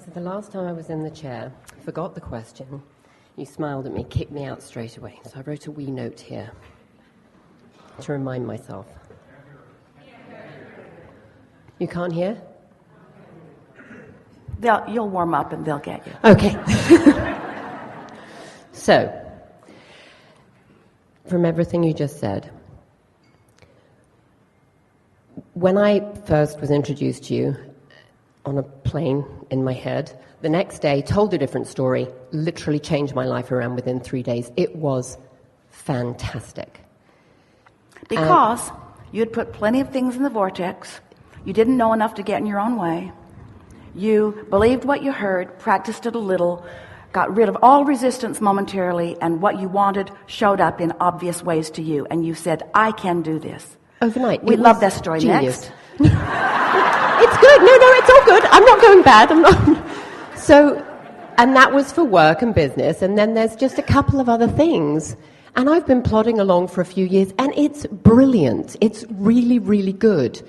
So the last time I was in the chair, forgot the question. You smiled at me, kicked me out straight away. So I wrote a wee note here to remind myself. You can't hear? You'll warm up and they'll get you. Okay. So, from everything you just said, when I first was introduced to you on a plane in my head, the next day told a different story, literally changed my life around within 3 days. It was fantastic. Because you'd put plenty of things in the vortex. You didn't know enough to get in your own way. You believed what you heard, practiced it a little, got rid of all resistance momentarily, and what you wanted showed up in obvious ways to you. And you said, I can do this. Overnight. We love that story. Genius. Next. It's good. No, it's all good. I'm not going bad. I'm not. So, and that was for work and business. And then there's just a couple of other things. And I've been plodding along for a few years, and it's brilliant. It's really, really good.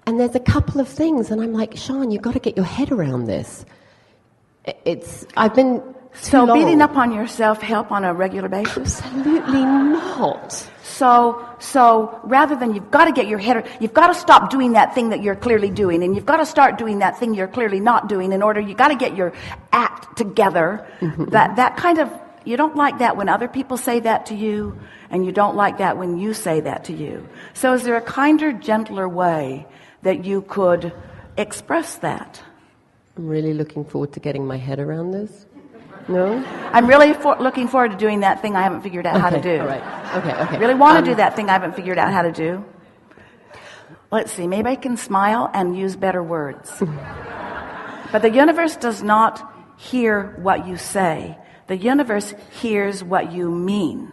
And there's a couple of things, and I'm like, Sean, you've got to get your head around this. I've been So beating up on yourself help on a regular basis? Absolutely not. So rather than you've got to get your head, you've got to stop doing that thing that you're clearly doing, and you've got to start doing that thing you're clearly not doing in order, you got to get your act together. Mm-hmm. That kind of, you don't like that when other people say that to you, and you don't like that when you say that to you. So is there a kinder, gentler way that you could express that? I'm really looking forward to getting my head around this. No? I'm really looking forward to doing that thing I haven't figured out how to do. All right. Okay. Really want to do that thing I haven't figured out how to do. Let's see, maybe I can smile and use better words. But the universe does not hear what you say. The universe hears what you mean.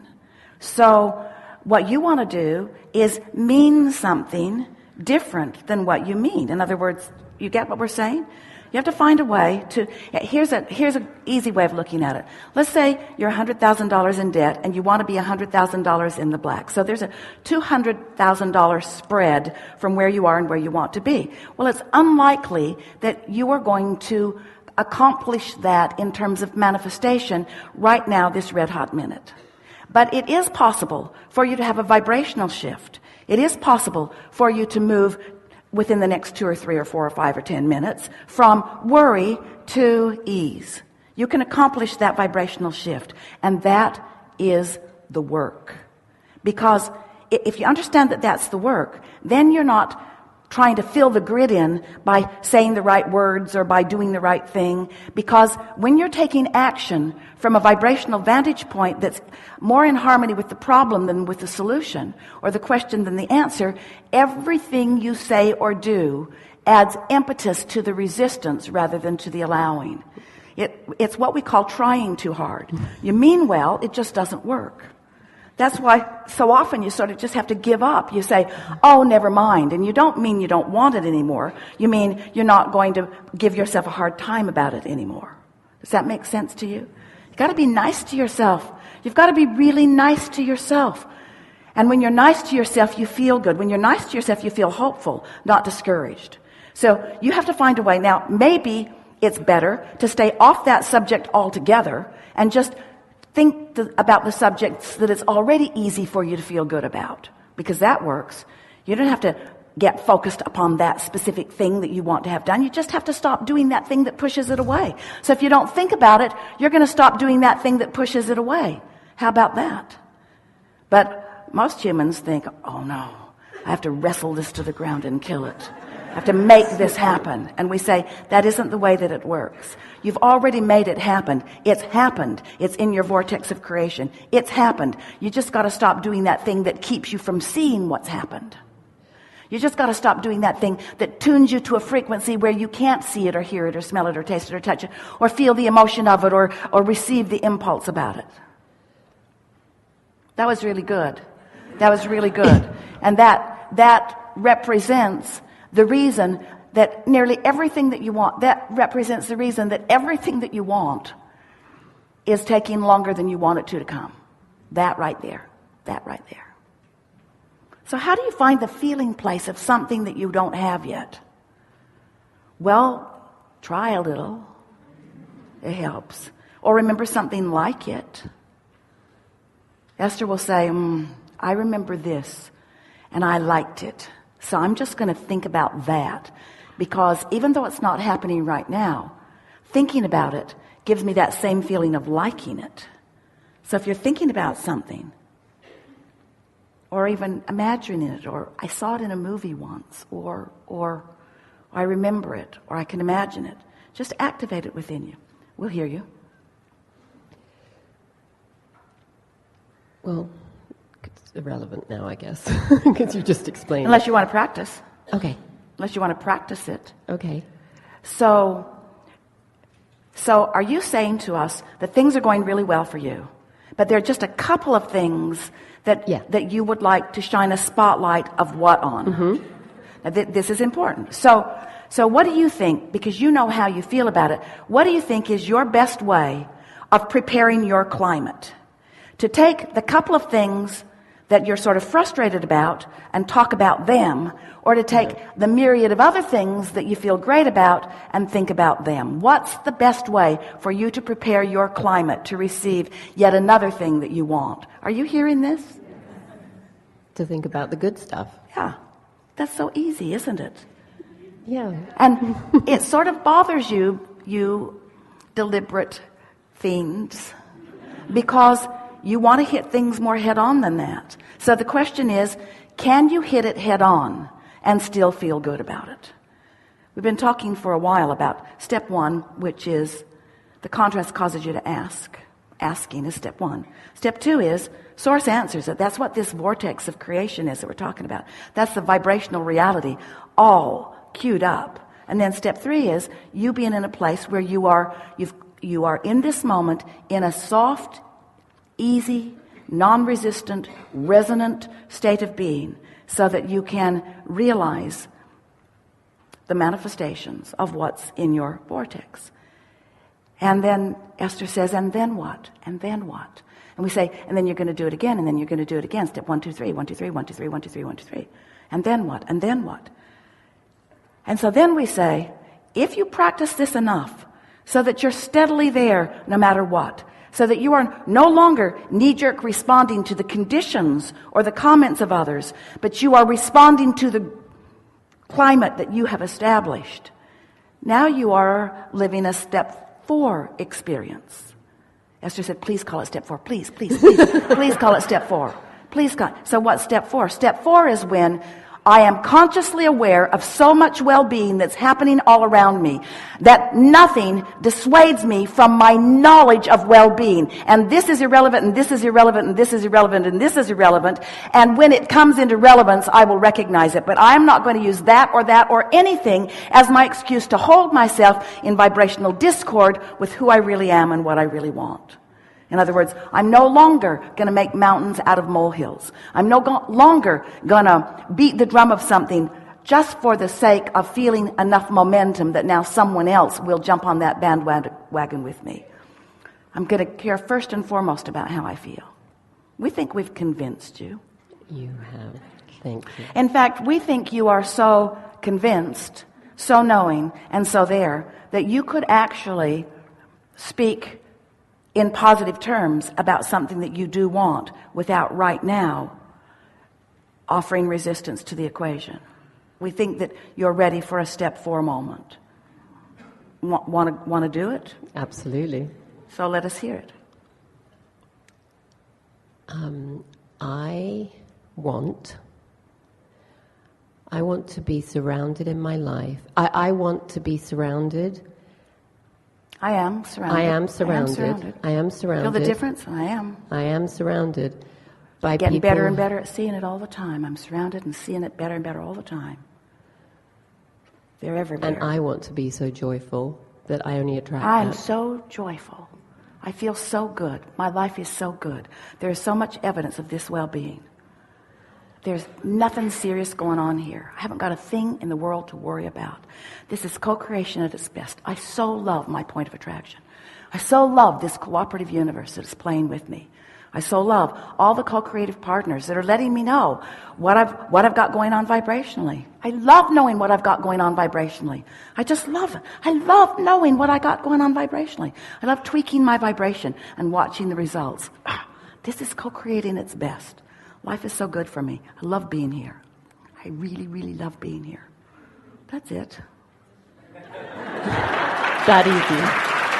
So what you want to do is mean something different than what you mean. In other words, you get what we're saying? You have to find a way to, here's an easy way of looking at it. Let's say you're $100,000 in debt and you want to be $100,000 in the black. So there's a $200,000 spread from where you are and where you want to be. Well, it's unlikely that you are going to accomplish that in terms of manifestation right now, this red hot minute. But it is possible for you to have a vibrational shift. It is possible for you to move within the next 2 or 3 or 4 or 5 or 10 minutes from worry to ease. You can accomplish that vibrational shift, and that is the work. Because if you understand that that's the work, then you're not trying to fill the grid in by saying the right words or by doing the right thing. Because when you're taking action from a vibrational vantage point that's more in harmony with the problem than with the solution, or the question than the answer, everything you say or do adds impetus to the resistance rather than to the allowing. It's what we call trying too hard. You mean well, it just doesn't work. That's why so often you sort of just have to give up. You say, oh, never mind. And you don't mean you don't want it anymore. You mean you're not going to give yourself a hard time about it anymore. Does that make sense to you? You've got to be nice to yourself. You've got to be really nice to yourself. And when you're nice to yourself, you feel good. When you're nice to yourself, you feel hopeful, not discouraged. So you have to find a way. Now, maybe it's better to stay off that subject altogether and just think about the subjects that it's already easy for you to feel good about, because that works. You don't have to get focused upon that specific thing that you want to have done. You just have to stop doing that thing that pushes it away. So if you don't think about it, you're going to stop doing that thing that pushes it away. How about that? But most humans think, oh no, I have to wrestle this to the ground and kill it. I have to make this happen. And we say, that isn't the way that it works. You've already made it happen. It's happened. It's in your vortex of creation. It's happened. You just got to stop doing that thing that keeps you from seeing what's happened. You just got to stop doing that thing that tunes you to a frequency where you can't see it or hear it or smell it or taste it or touch it or feel the emotion of it or receive the impulse about it. That was really good. That was really good. And that represents the reason that nearly everything that you want, that represents the reason that everything that you want is taking longer than you want it to come. That right there. That right there. So how do you find the feeling place of something that you don't have yet? Well, try a little. It helps. Or remember something like it. Esther will say, I remember this, and I liked it. So I'm just going to think about that. Because even though it's not happening right now, thinking about it gives me that same feeling of liking it. So if you're thinking about something, or even imagining it, or I saw it in a movie once, or I remember it, or I can imagine it, just activate it within you. We'll hear you. Well, it's irrelevant now, I guess, because you just explained. Unless you want to practice. Okay. Unless you want to practice it. Okay. So are you saying to us that things are going really well for you, but there are just a couple of things that you would like to shine a spotlight of what on? Mm-hmm. Now, this is important. So what do you think, because you know how you feel about it, what do you think is your best way of preparing your climate? To take the couple of things that you're sort of frustrated about and talk about them, or to take the myriad of other things that you feel great about and think about them. What's the best way for you to prepare your climate to receive yet another thing that you want? Are you hearing this? To think about the good stuff. Yeah. That's so easy, isn't it? Yeah. And it sort of bothers you deliberate fiends, because you want to hit things more head on than that. So the question is, can you hit it head on and still feel good about it? We've been talking for a while about step one, which is the contrast causes you to ask. Asking is step one. Step two is source answers it. That's what this vortex of creation is that we're talking about. That's the vibrational reality all queued up. And then step three is you being in a place where you are in this moment in a soft, easy, non-resistant, resonant state of being, so that you can realize the manifestations of what's in your vortex. And then Esther says, and then what? And then what? And we say, and then you're going to do it again, and then you're going to do it again. Step 1, 2, 3, 1, 2, 3, 1, 2, 3, 1, 2, 3, 1, 2, 3. And then what? And then what? And so then we say, if you practice this enough, so that you're steadily there no matter what, so that you are no longer knee-jerk responding to the conditions or the comments of others, but you are responding to the climate that you have established. Now you are living a step 4 experience. Esther said, please call it step 4. Please, please, please, please call it step 4. Please call. So what's step 4? Step 4 is when I am consciously aware of so much well-being that's happening all around me that nothing dissuades me from my knowledge of well-being. And this is irrelevant, and this is irrelevant, and this is irrelevant, and this is irrelevant. And when it comes into relevance, I will recognize it. But I'm not going to use that or anything as my excuse to hold myself in vibrational discord with who I really am and what I really want. In other words, I'm no longer going to make mountains out of molehills. I'm no longer going to beat the drum of something just for the sake of feeling enough momentum that now someone else will jump on that bandwagon with me. I'm going to care first and foremost about how I feel. We think we've convinced you. You have. Thank you. In fact, we think you are so convinced, so knowing, and so there, that you could actually speak in positive terms about something that you do want without right now offering resistance to the equation. We think that you're ready for a step 4 moment. Want to do it? Absolutely. So let us hear it. I want to be surrounded in my life. I want to be surrounded. I am surrounded. I am surrounded. I am surrounded. Feel the difference? I am. I am surrounded by Getting people. better and better at seeing it all the time. I'm surrounded and seeing it better and better all the time. They're everywhere. And I want to be so joyful that I only attract I'm that. so joyful. I feel so good. My life is so good. There is so much evidence of this well-being. There's nothing serious going on here. I haven't got a thing in the world to worry about. This is co-creation at its best. I so love my point of attraction. I so love this cooperative universe that is playing with me. I so love all the co-creative partners that are letting me know what I've got going on vibrationally. I love knowing what I've got going on vibrationally. I just love it. I love knowing what I got going on vibrationally. I love tweaking my vibration and watching the results. This is co-creating its best. Life is so good for me. I love being here. I really, really love being here. That's it. That easy.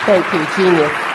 Thank you, genius.